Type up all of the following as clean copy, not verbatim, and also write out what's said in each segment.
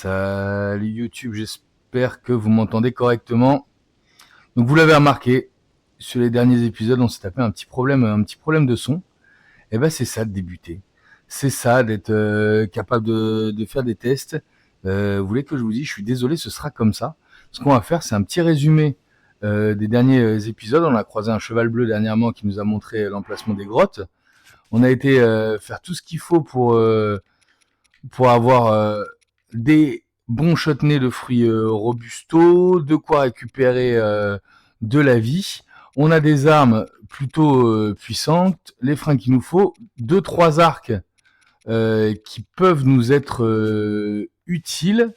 Salut YouTube, j'espère que vous m'entendez correctement. Donc vous l'avez remarqué, sur les derniers épisodes, on s'est tapé un petit problème de son. Et ben c'est ça de débuter. C'est ça d'être capable de faire des tests. Vous voulez que je vous dise, je suis désolé, ce sera comme ça. Ce qu'on va faire, c'est un petit résumé des derniers épisodes. On a croisé un cheval bleu dernièrement qui nous a montré l'emplacement des grottes. On a été faire tout ce qu'il faut pour avoir des bons chutneys de fruits robusto, de quoi récupérer de la vie. On a des armes plutôt puissantes, les freins qu'il nous faut, 2-3 arcs qui peuvent nous être utiles,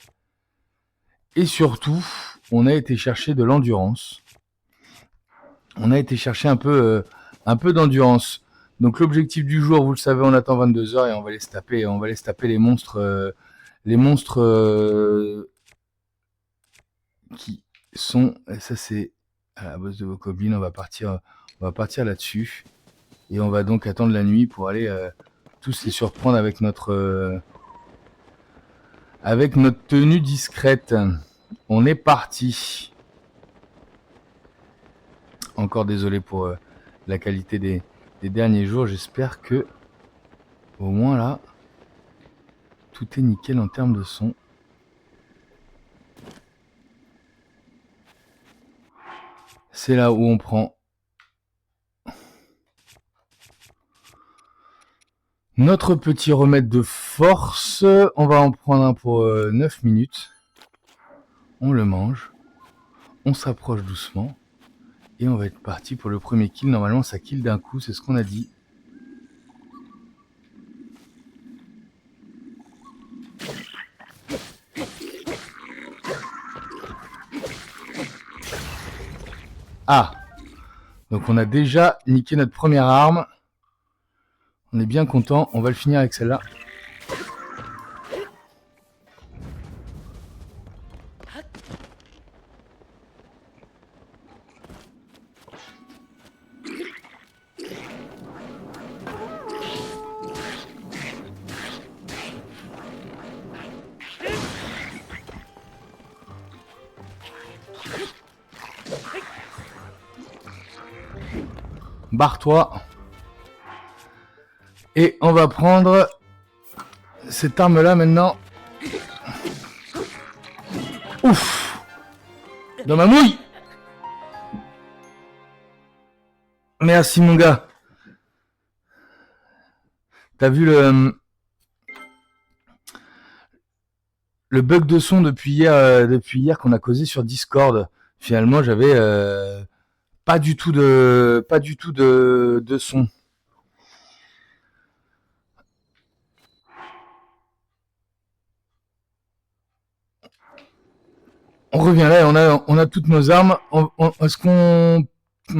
et surtout, on a été chercher de l'endurance. On a été chercher un peu d'endurance. Donc l'objectif du jour, vous le savez, on attend 22 heures et on va aller se taper les monstres. Les monstres qui sont, ça c'est à la bosse de vos goblins, on va partir là-dessus. Et on va donc attendre la nuit pour aller tous les surprendre avec notre tenue discrète. On est parti. Encore désolé pour la qualité des derniers jours. J'espère que au moins là, tout est nickel en termes de son. C'est là où on prend notre petit remède de force. On va en prendre un pour 9 minutes. On le mange. On s'approche doucement. Et on va être parti pour le premier kill. Normalement, ça kill d'un coup. C'est ce qu'on a dit. Ah! Donc on a déjà niqué notre première arme. On est bien content. On va le finir avec celle-là. Barre-toi. Et on va prendre cette arme-là maintenant. Ouf! Dans ma mouille! Merci mon gars. T'as vu le bug de son depuis hier qu'on a causé sur Discord. Finalement, j'avais pas du tout de son. On revient là et on a toutes nos armes. Est-ce qu'on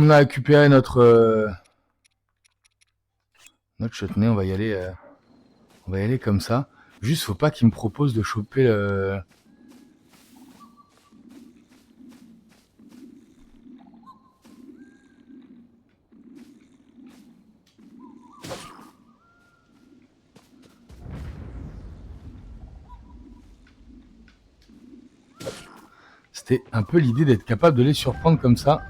a récupéré notre chutney? On va y aller comme ça. Juste, faut pas qu'il me propose de choper le... C'était un peu l'idée d'être capable de les surprendre comme ça.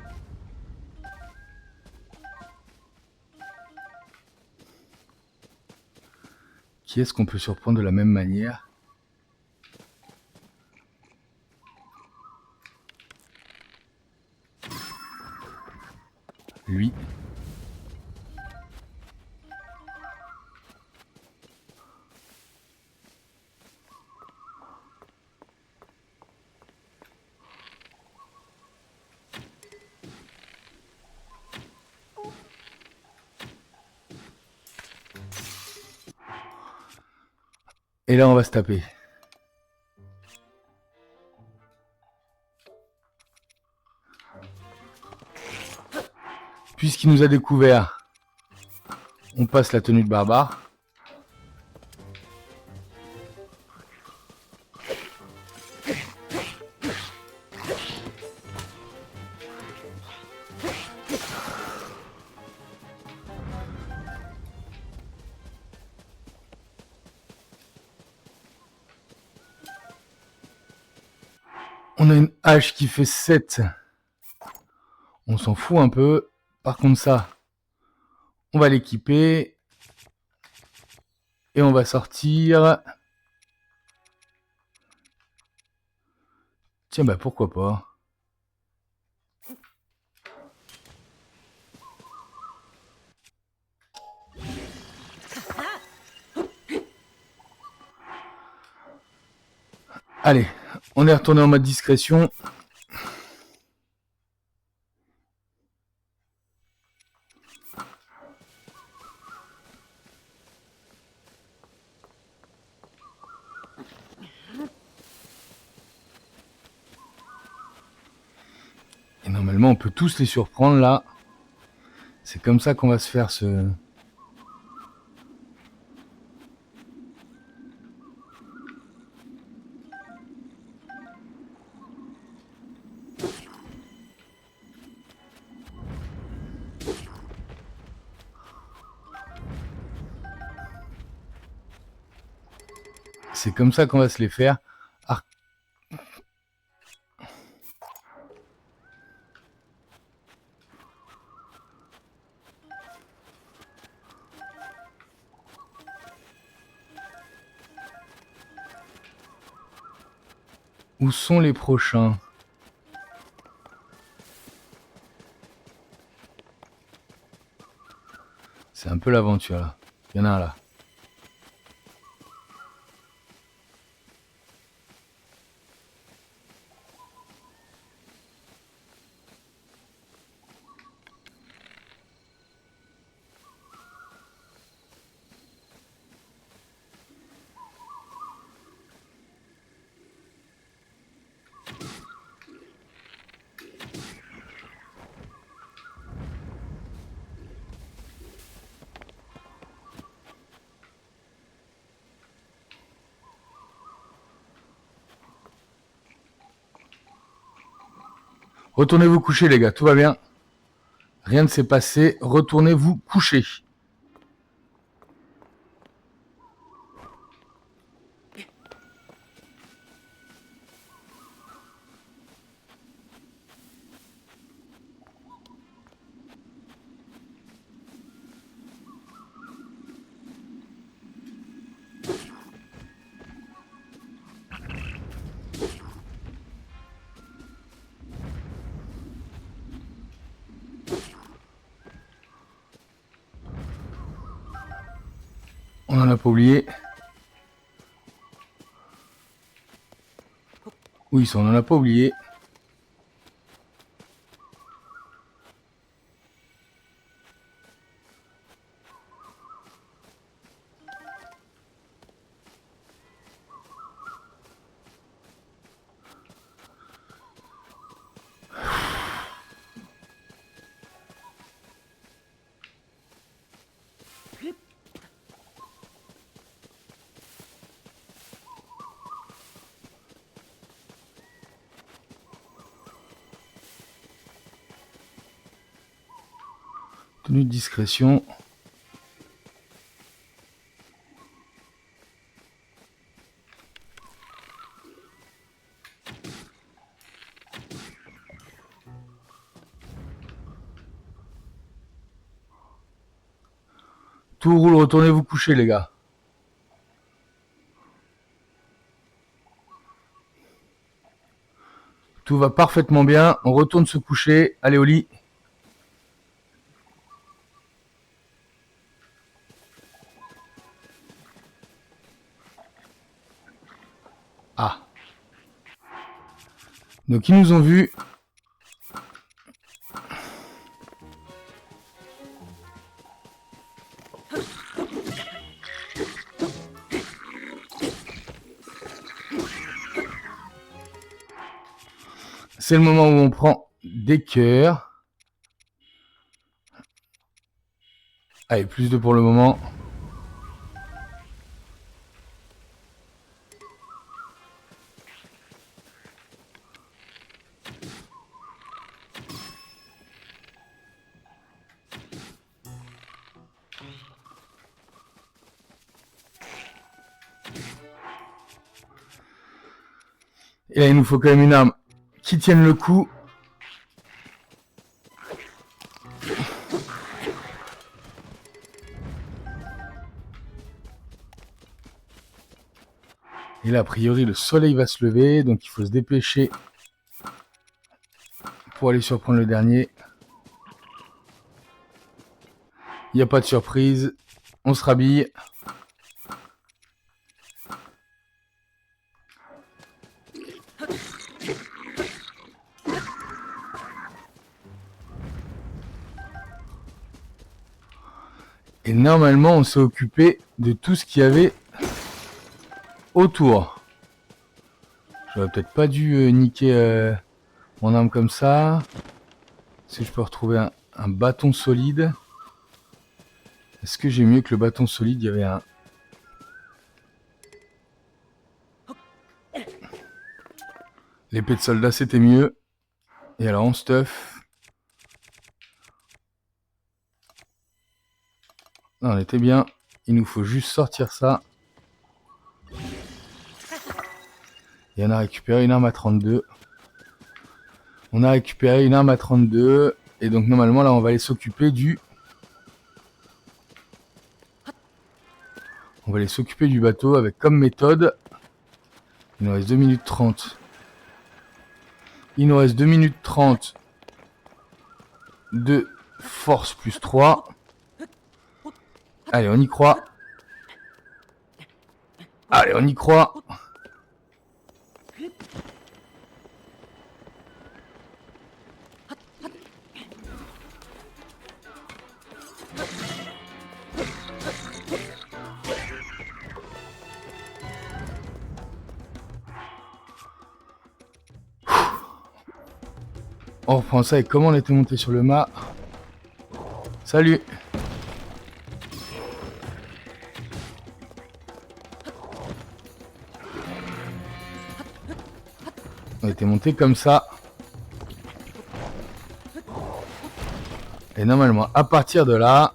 Qui est-ce qu'on peut surprendre de la même manière? Lui. Et là, on va se taper. Puisqu'il nous a découvert, on passe la tenue de barbare. On a une hache qui fait 7. On s'en fout un peu. Par contre ça, on va l'équiper. Et on va sortir. Tiens, bah pourquoi pas. Allez, on est retourné en mode discrétion. Et normalement, on peut tous les surprendre là. C'est comme ça qu'on va se faire ce... C'est comme ça qu'on va se les faire. Ah. Où sont les prochains? C'est un peu l'aventure là. Il y en a un là. Retournez vous coucher les gars, tout va bien. Rien ne s'est passé, retournez vous coucher. On n'en a pas oublié. Oui, ça on n'en a pas oublié. Tenue de discrétion. Tout roule, retournez vous coucher les gars. Tout va parfaitement bien, on retourne se coucher, allez au lit. Ah. Donc ils nous ont vus. C'est le moment où on prend des cœurs. Allez, plus de pour le moment. Et là, il nous faut quand même une arme qui tiennent le coup. Et là, a priori, le soleil va se lever, donc il faut se dépêcher pour aller surprendre le dernier. Il n'y a pas de surprise, on se rhabille. Et normalement, on s'est occupé de tout ce qu'il y avait autour. J'aurais peut-être pas dû niquer mon arme comme ça. Si je peux retrouver un bâton solide. Est-ce que j'ai mieux que le bâton solide? Il y avait un... L'épée de soldat, c'était mieux. Et alors, on stuff. Non, on était bien. Il nous faut juste sortir ça. Et on a récupéré une arme à 32. On a récupéré une arme à 32. Et donc, normalement, là, on va aller s'occuper du... On va aller s'occuper du bateau avec comme méthode... Il nous reste 2 minutes 30. Il nous reste 2 minutes 30 de force plus 3. Allez, on y croit. Allez, on y croit. On reprend ça et comment on était monté sur le mât. Salut. On était monté comme ça. Et normalement, à partir de là,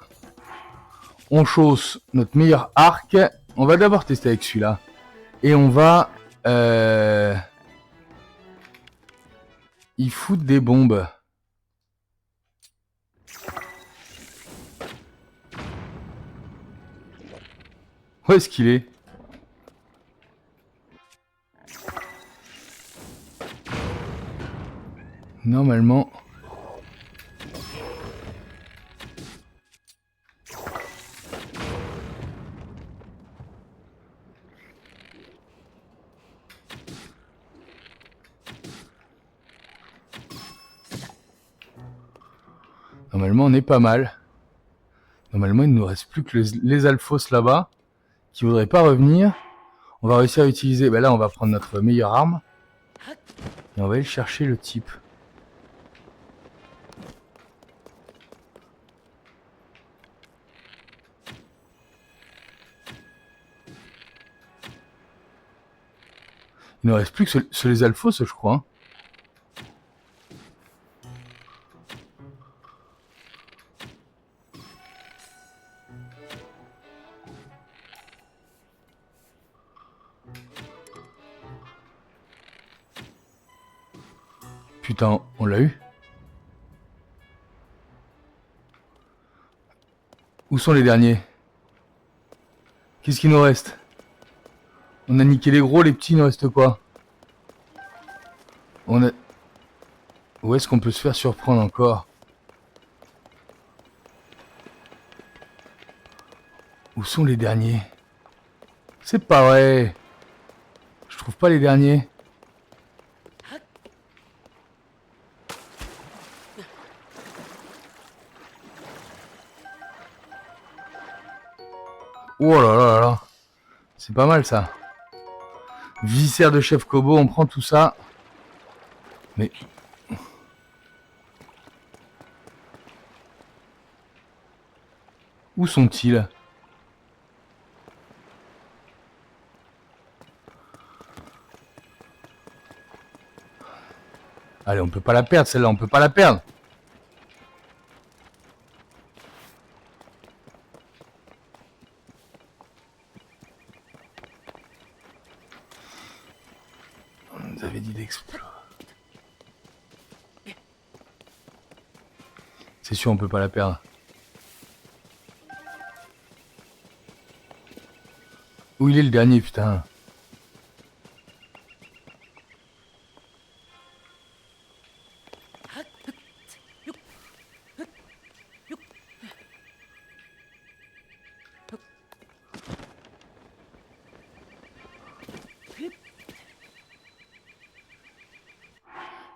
on chausse notre meilleur arc. On va d'abord tester avec celui-là. Et on va... y foutre des bombes. Où est-ce qu'il est? Normalement... Normalement, on est pas mal. Normalement, il ne nous reste plus que les alphos là-bas qui voudraient pas revenir. On va réussir à utiliser... Ben là, on va prendre notre meilleure arme. Et on va aller chercher le type. Il ne reste plus que sur les alphos, je crois. Hein. Putain, on l'a eu. Où sont les derniers? Qu'est-ce qu'il nous reste? On a niqué les gros, les petits, il nous reste quoi? On a... Où est-ce qu'on peut se faire surprendre encore? Où sont les derniers? C'est pas vrai. Je trouve pas les derniers. Oh là là là là. C'est pas mal ça. Viscère de chef Kobo, on prend tout ça. Mais... Où sont-ils? Allez, on peut pas la perdre celle-là, on peut pas la perdre. On nous avait dit d'explorer. C'est sûr, on peut pas la perdre. Où il est le dernier, putain?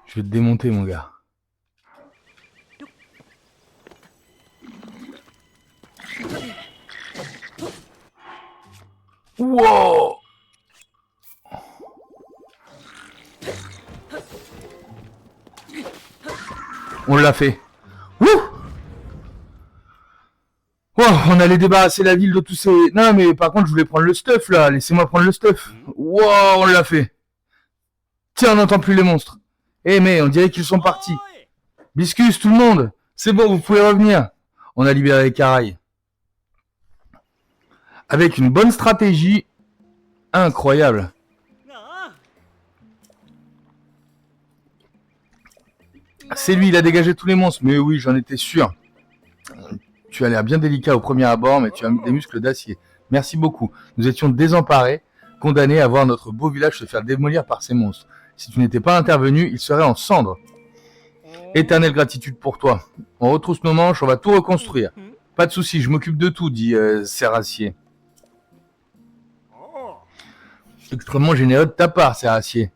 Je vais te démonter, mon gars. Wow! On l'a fait. Wouh! Oh, on allait débarrasser la ville de tous ces... Non, mais par contre, je voulais prendre le stuff, là. Laissez-moi prendre le stuff. Wow, on l'a fait. Tiens, on n'entend plus les monstres. Eh, mais on dirait qu'ils sont partis. Biscus, tout le monde. C'est bon, vous pouvez revenir. On a libéré les Caraïbes. Avec une bonne stratégie. Incroyable. C'est lui, il a dégagé tous les monstres. Mais oui, j'en étais sûr. Tu as l'air bien délicat au premier abord, mais tu as des muscles d'acier. Merci beaucoup. Nous étions désemparés, condamnés à voir notre beau village se faire démolir par ces monstres. Si tu n'étais pas intervenu, il serait en cendres. Éternelle gratitude pour toi. On retrousse nos manches, on va tout reconstruire. Pas de souci, je m'occupe de tout, dit Serrassier. Extrêmement généreux de ta part, Serrassier.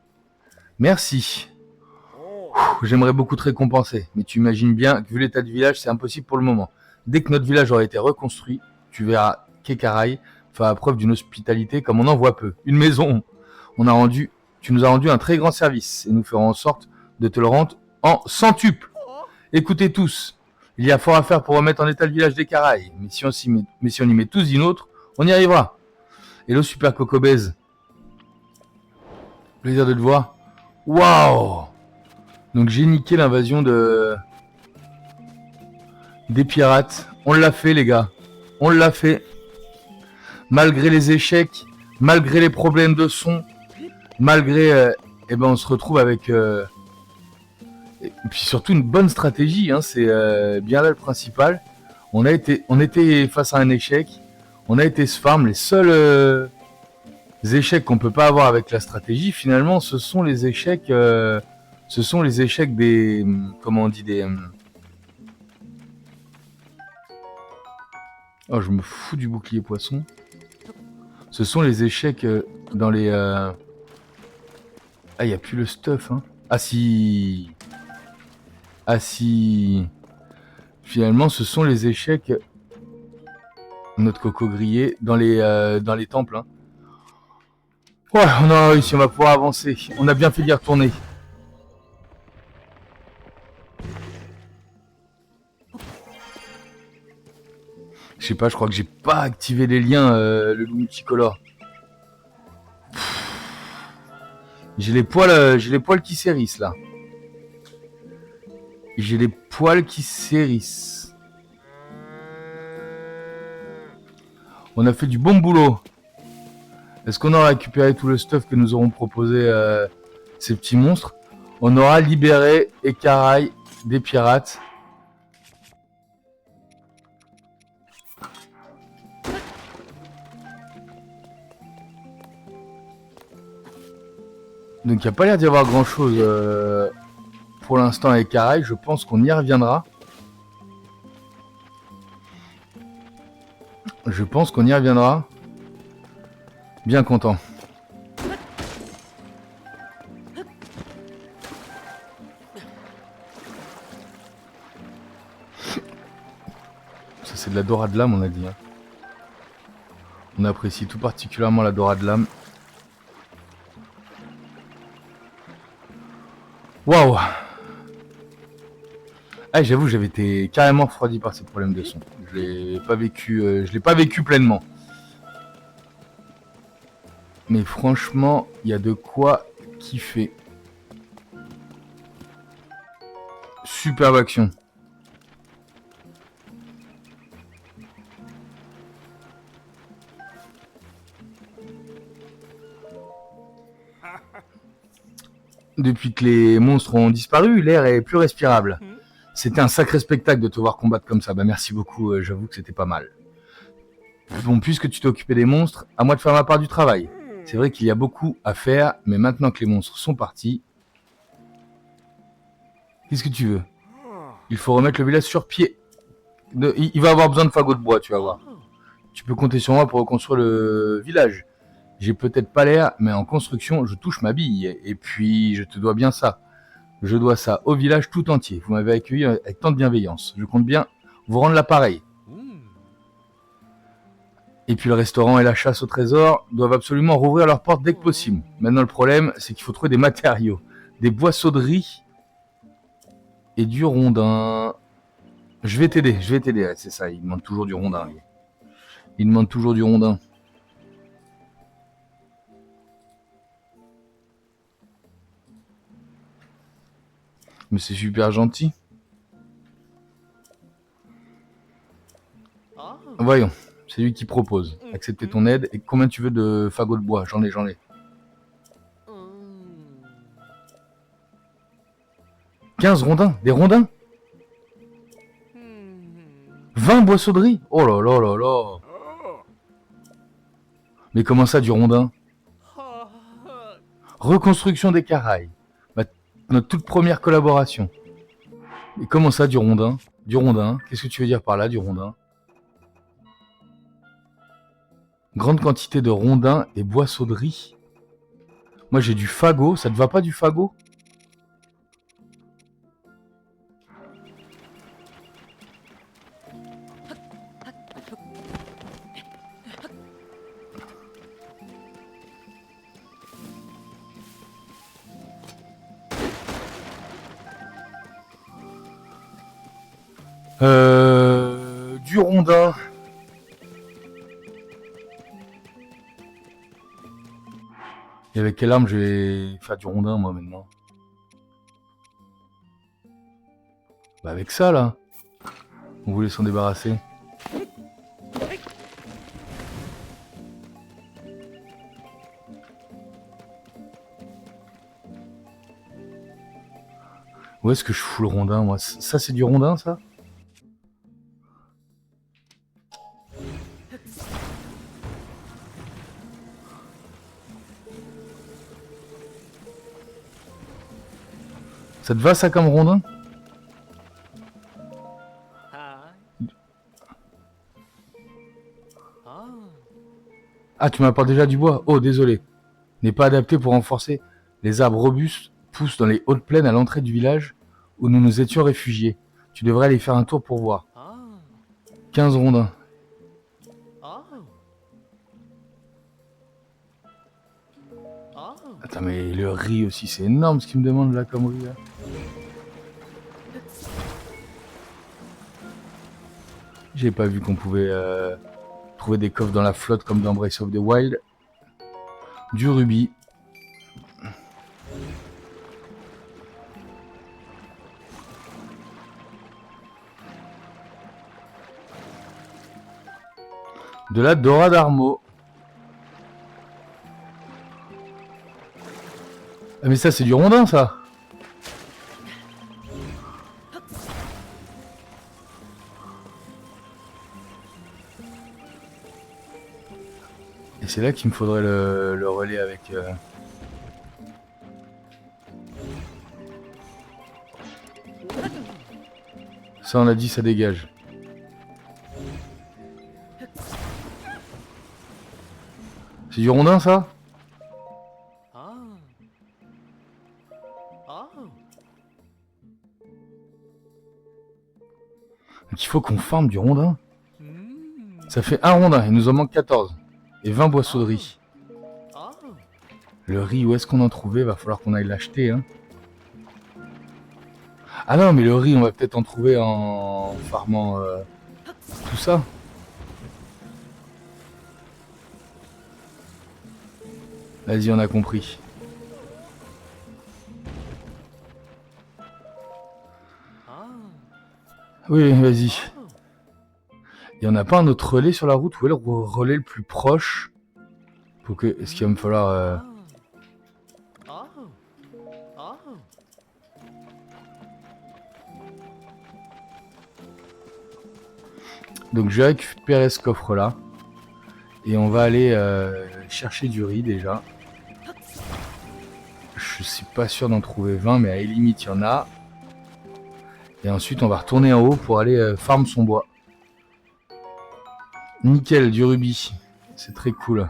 Merci. J'aimerais beaucoup te récompenser, mais tu imagines bien que vu l'état du village, c'est impossible pour le moment. Dès que notre village aura été reconstruit, tu verras qu'Ekarai fera preuve d'une hospitalité comme on en voit peu. Une maison. Tu nous as rendu un très grand service et nous ferons en sorte de te le rendre en centuple. Écoutez tous, il y a fort à faire pour remettre en état le village d'Ekarai, mais si on y met tous d'une autre, on y arrivera. Hello Super Cocobèze. Plaisir de te voir. Waouh! Donc j'ai niqué l'invasion des pirates. On l'a fait, les gars. On l'a fait. Malgré les échecs, malgré les problèmes de son, malgré... on se retrouve avec... et puis surtout une bonne stratégie. Hein, c'est bien là le principal. On était face à un échec. On a été se farm. Les seuls échecs qu'on peut pas avoir avec la stratégie, finalement, ce sont les échecs... des... Comment on dit des... Oh, je me fous du bouclier poisson. Ce sont les échecs dans les... Ah, il n'y a plus le stuff, hein. Ah si... Ah si... Finalement, ce sont les échecs... Notre coco grillé dans les temples, hein. Ouais, on a réussi, on va pouvoir avancer. On a bien fait d'y retourner. Je sais pas, je crois que j'ai pas activé les liens, le loup multicolore. J'ai les poils qui s'hérissent là. J'ai les poils qui s'hérissent. On a fait du bon boulot. Est-ce qu'on aura récupéré tout le stuff que nous auront proposé ces petits monstres? On aura libéré Ekarai des pirates. Donc il n'y a pas l'air d'y avoir grand chose pour l'instant avec Ekarai. Je pense qu'on y reviendra. Je pense qu'on y reviendra. Bien content. Ça c'est de la dorade lame, on a dit. Hein. On apprécie tout particulièrement la dorade lame. Waouh! Ah, j'avoue, j'avais été carrément refroidi par ces problèmes de son. Je l'ai pas vécu pleinement. Mais franchement, il y a de quoi kiffer. Superbe action. Depuis que les monstres ont disparu, l'air est plus respirable. C'était un sacré spectacle de te voir combattre comme ça. Bah merci beaucoup, j'avoue que c'était pas mal. Bon, puisque tu t'es occupé des monstres, à moi de faire ma part du travail. C'est vrai qu'il y a beaucoup à faire, mais maintenant que les monstres sont partis, qu'est-ce que tu veux? Il faut remettre le village sur pied. Il va avoir besoin de fagots de bois, tu vas voir. Tu peux compter sur moi pour reconstruire le village. J'ai peut-être pas l'air, mais en construction, je touche ma bille. Et puis, je te dois bien ça. Je dois ça au village tout entier. Vous m'avez accueilli avec tant de bienveillance. Je compte bien vous rendre l'appareil. Et puis le restaurant et la chasse au trésor doivent absolument rouvrir leurs portes dès que possible. Maintenant, le problème, c'est qu'il faut trouver des matériaux, des boissonneries et du rondin. Je vais t'aider, ouais, c'est ça, il demande toujours du rondin. Lui. Il demande toujours du rondin. Mais c'est super gentil. Voyons, c'est lui qui propose. Accepter ton aide. Et combien tu veux de fagots de bois? J'en ai. 15 rondins? Des rondins? 20 boissonneries? Oh là là là là. Mais comment ça, du rondin? Reconstruction des Caraïbes. Notre toute première collaboration. Et comment ça, du rondin? Du rondin? Qu'est-ce que tu veux dire par là, du rondin? Grande quantité de rondins et boissonneries. Moi, j'ai du fagot. Ça te va pas, du fagot? Du rondin. Et avec quelle arme je vais faire du rondin, moi, maintenant? Bah, avec ça, là. On voulait s'en débarrasser. Où est-ce que je fous le rondin, moi? Ça, c'est du rondin, ça? Ça te va, ça, comme rondin? Ah, tu m'apportes déjà du bois? Oh, désolé. N'est pas adapté pour renforcer. Les arbres robustes poussent dans les hautes plaines à l'entrée du village où nous nous étions réfugiés. Tu devrais aller faire un tour pour voir. 15 rondins. Attends, mais le riz aussi, c'est énorme ce qu'il me demande là comme riz là. J'ai pas vu qu'on pouvait trouver des coffres dans la flotte comme dans Breath of the Wild. Du rubis. De la Dora d'Armo. Ah mais ça c'est du rondin ça. Et c'est là qu'il me faudrait le relais avec... Ça on a dit ça dégage. C'est du rondin ça? Donc il faut qu'on farme du rondin. Ça fait un rondin, il nous en manque 14. Et 20 boissonneries. Le riz, où est-ce qu'on en trouvait? Va falloir qu'on aille l'acheter. Hein. Ah non, mais le riz, on va peut-être en trouver en farmant tout ça. Vas-y, on a compris. Oui, vas-y. Il n'y en a pas un autre relais sur la route? Où est le relais le plus proche? Pour que... Est-ce qu'il va me falloir... Donc je vais récupérer ce coffre-là. Et on va aller chercher du riz déjà. Je suis pas sûr d'en trouver 20, mais à la limite, il y en a. Et ensuite, on va retourner en haut pour aller farm son bois. Nickel, du rubis. C'est très cool.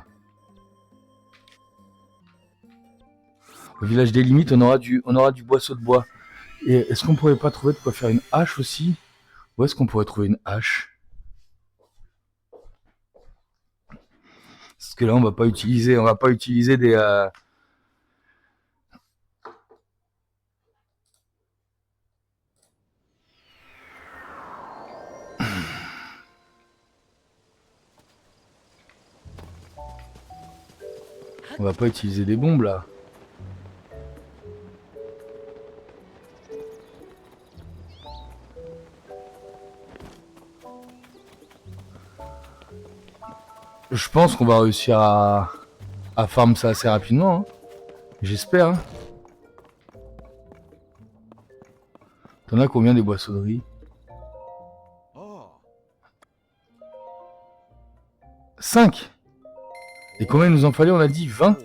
Au village des limites, on aura du boisseau de bois. Et est-ce qu'on pourrait pas trouver de quoi faire une hache aussi? Où est-ce qu'on pourrait trouver une hache? Parce que là, on va pas utiliser des... On va pas utiliser des bombes là. Je pense qu'on va réussir à farm ça assez rapidement. Hein. J'espère. Hein. T'en as combien des boisseaux de riz? 5. Et combien il nous en fallait? On a dit 20.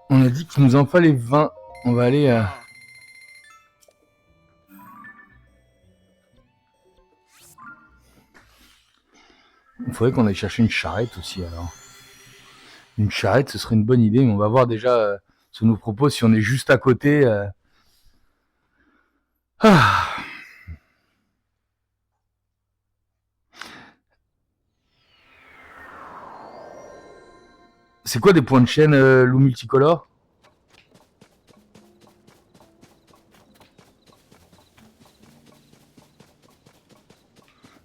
On a dit qu'il nous en fallait 20. On va aller... Il faudrait qu'on aille chercher une charrette aussi alors. Une charrette, ce serait une bonne idée, mais on va voir déjà ce qu'on nous propose si on est juste à côté. Ah. C'est quoi des points de chaîne loup multicolore?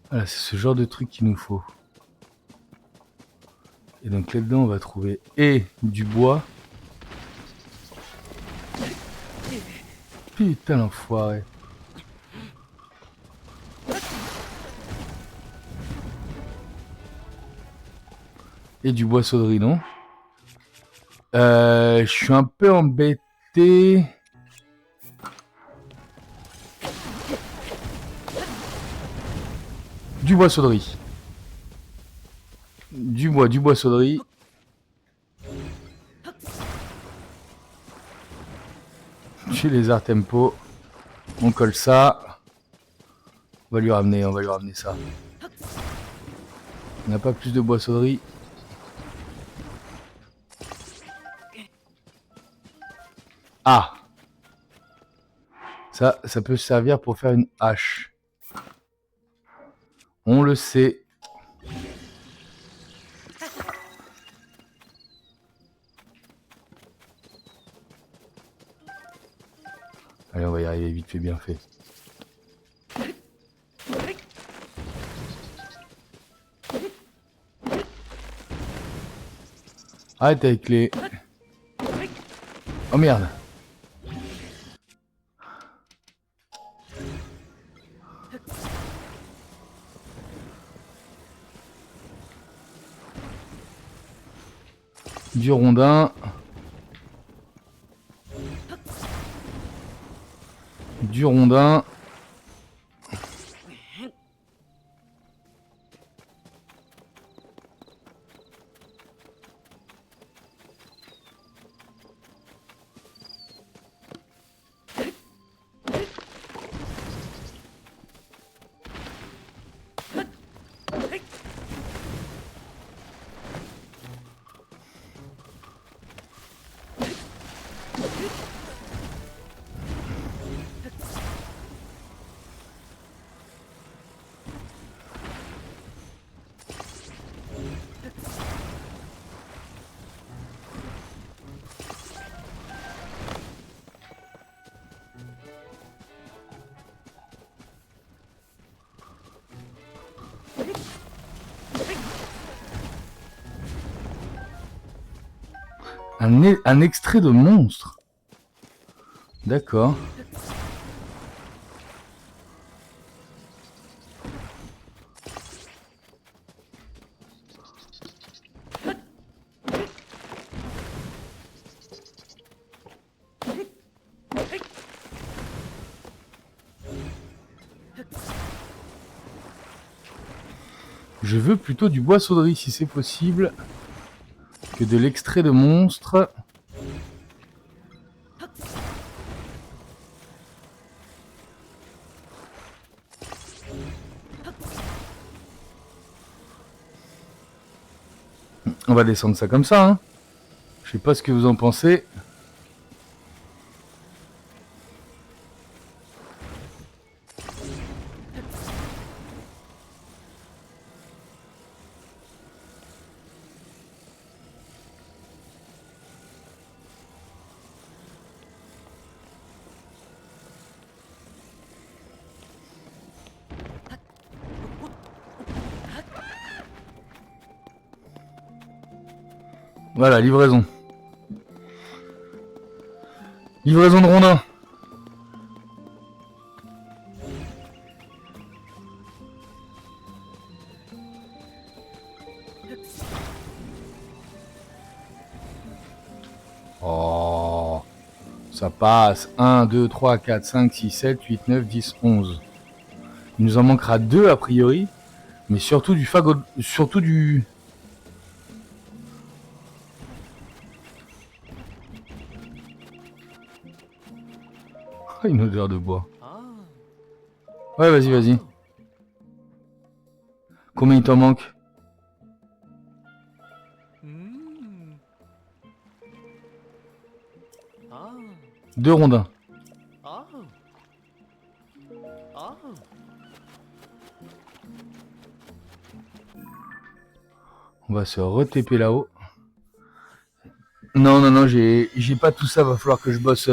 Voilà, c'est ce genre de truc qu'il nous faut. Et donc là-dedans, on va trouver et du bois. Putain l'enfoiré. Et du bois sauderie, non? Je suis un peu embêté. Du bois sauderie. Du bois sauderie. Chez les arts tempo. On colle ça. On va lui ramener ça. On n'a pas plus de bois sauderie. Ah! Ça peut servir pour faire une hache. On le sait. Allez, on va y arriver vite fait, bien fait. Arrête avec les... Oh merde! Du rondin. Du rondin. Un extrait de monstre. D'accord. Je veux plutôt du bois sauderie si c'est possible que de l'extrait de monstre. On va descendre ça comme ça, hein. Je sais pas ce que vous en pensez. Voilà, livraison. Livraison de rondins. Oh, ça passe. 1, 2, 3, 4, 5, 6, 7, 8, 9, 10, 11. Il nous en manquera 2 a priori. Mais surtout du fagot. Surtout du... Oh, une odeur de bois. Ouais, vas-y, vas-y. Combien il t'en manque? 2 rondins. On va se re-TP là-haut. Non, non, non, j'ai pas tout ça. Va falloir que je bosse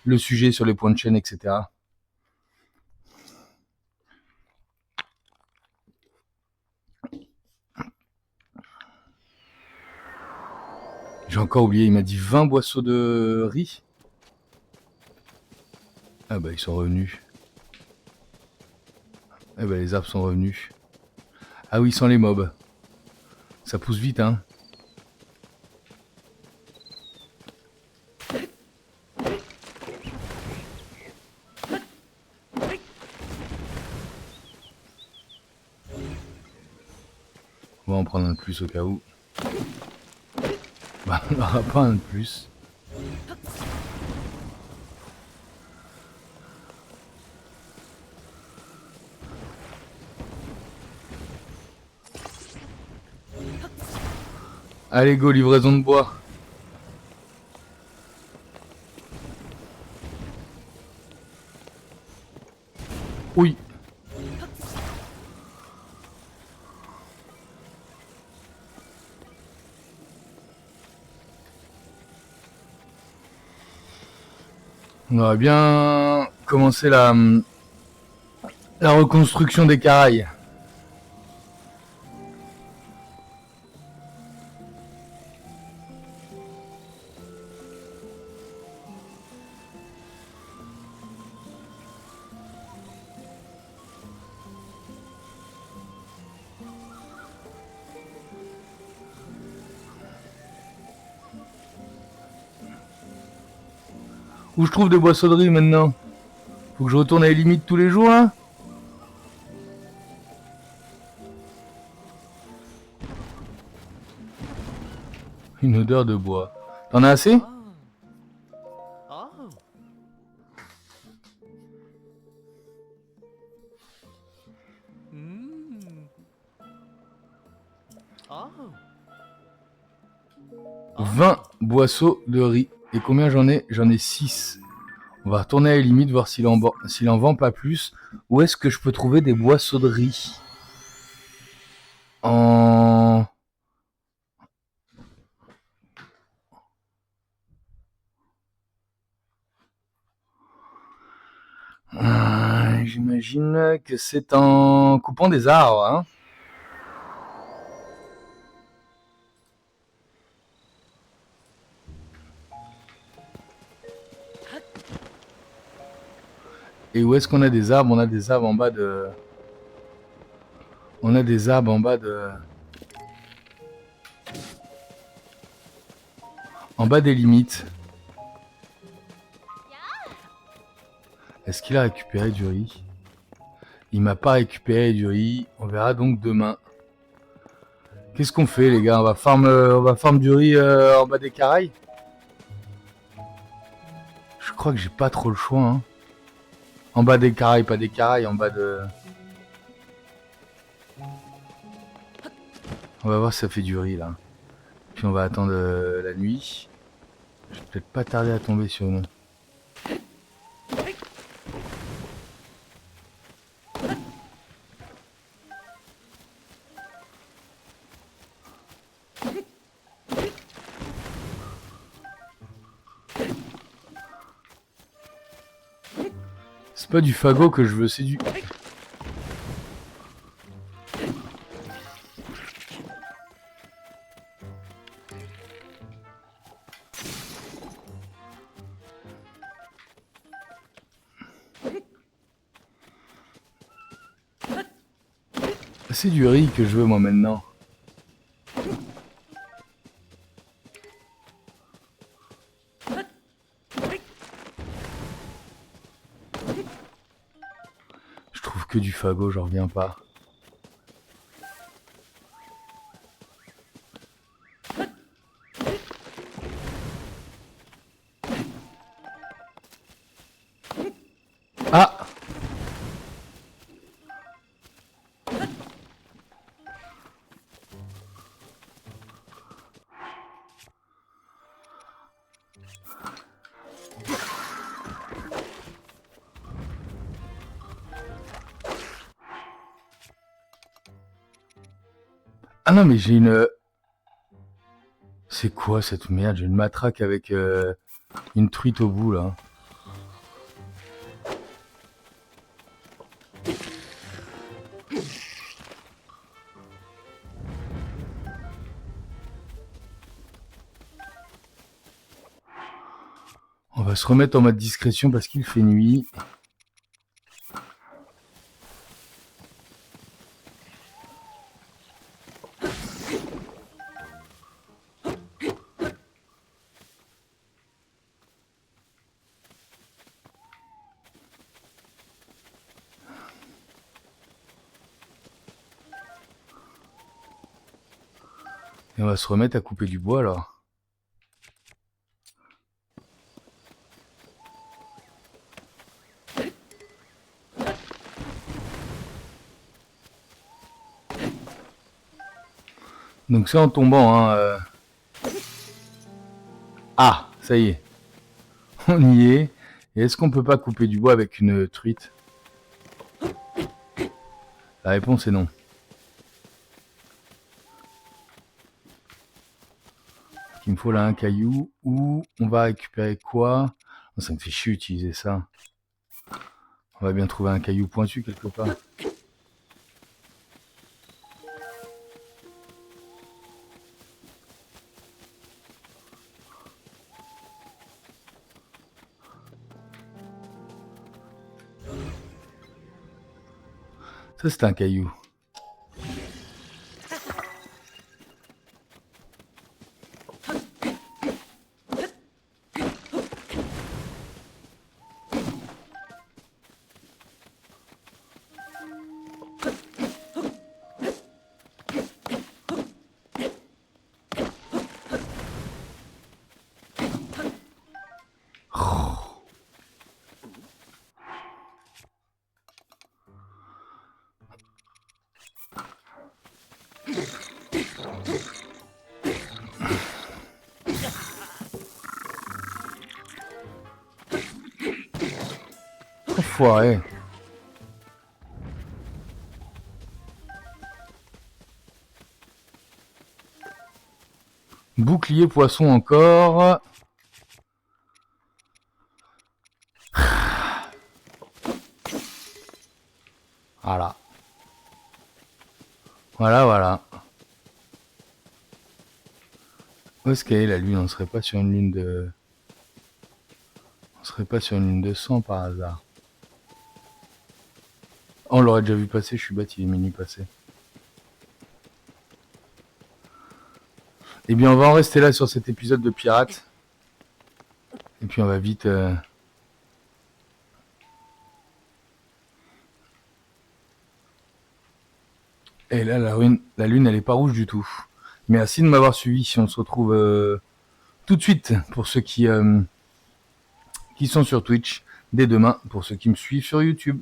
le sujet sur les points de chaîne, etc. J'ai encore oublié, il m'a dit 20 boisseaux de riz. Ah bah ils sont revenus. Ah bah les arbres sont revenus. Ah oui, sans les mobs. Ça pousse vite, hein. On va en prendre un de plus au cas où. Bah, on n'aura pas un de plus. Allez go, livraison de bois. Oui. On aurait bien commencé la reconstruction des Caraïbes. Où je trouve des boissonneries maintenant? Faut que je retourne à les limites tous les jours là? Une odeur de bois. T'en as assez? « 20 boisseaux de riz. Et combien j'en ai? J'en ai 6. On va retourner à la limite, voir s'il en vend pas plus. Où est-ce que je peux trouver des boisseaux de riz? En... J'imagine que c'est en coupant des arbres, hein. Et où est-ce qu'on a des arbres? On a des arbres en bas de... On a des arbres en bas de... En bas des limites. Est-ce qu'il a récupéré du riz? Il m'a pas récupéré du riz. On verra donc demain. Qu'est-ce qu'on fait, les gars? On va farm du riz en bas des Caraïbes. Je crois que j'ai pas trop le choix. Hein. En bas des Caraïbes, pas des Caraïbes, en bas de... On va voir si ça fait du riz, là. Puis on va attendre la nuit. Je vais peut-être pas tarder à tomber sur une... C'est pas du fagot que je veux, c'est du... C'est du riz que je veux, moi, maintenant. Je trouve que du fagot, j'en reviens pas. Ah! Ah non, mais j'ai une... C'est quoi cette merde? J'ai une matraque avec une truite au bout, là. On va se remettre en mode discrétion parce qu'il fait nuit. Et on va se remettre à couper du bois, là. Donc c'est en tombant, hein. Ah, ça y est. On y est. Et est-ce qu'on peut pas couper du bois avec une truite? La réponse est non. Il me faut là un caillou. Où on va récupérer quoi? Oh, ça me fait chier utiliser ça. On va bien trouver un caillou pointu quelque part. Ça, c'est un caillou. Enfoiré. Bouclier poisson encore. Voilà. Voilà. Où est-ce qu'elle est la lune? On serait pas sur une lune de... On serait pas sur une lune de sang par hasard. Oh, on l'aurait déjà vu passer, je suis bête, il est mini passé. Eh bien, on va en rester là sur cet épisode de Pirates. Et puis on va vite... Et là, la lune, elle est pas rouge du tout. Merci de m'avoir suivi. On se retrouve tout de suite pour ceux qui sont sur Twitch, dès demain pour ceux qui me suivent sur YouTube.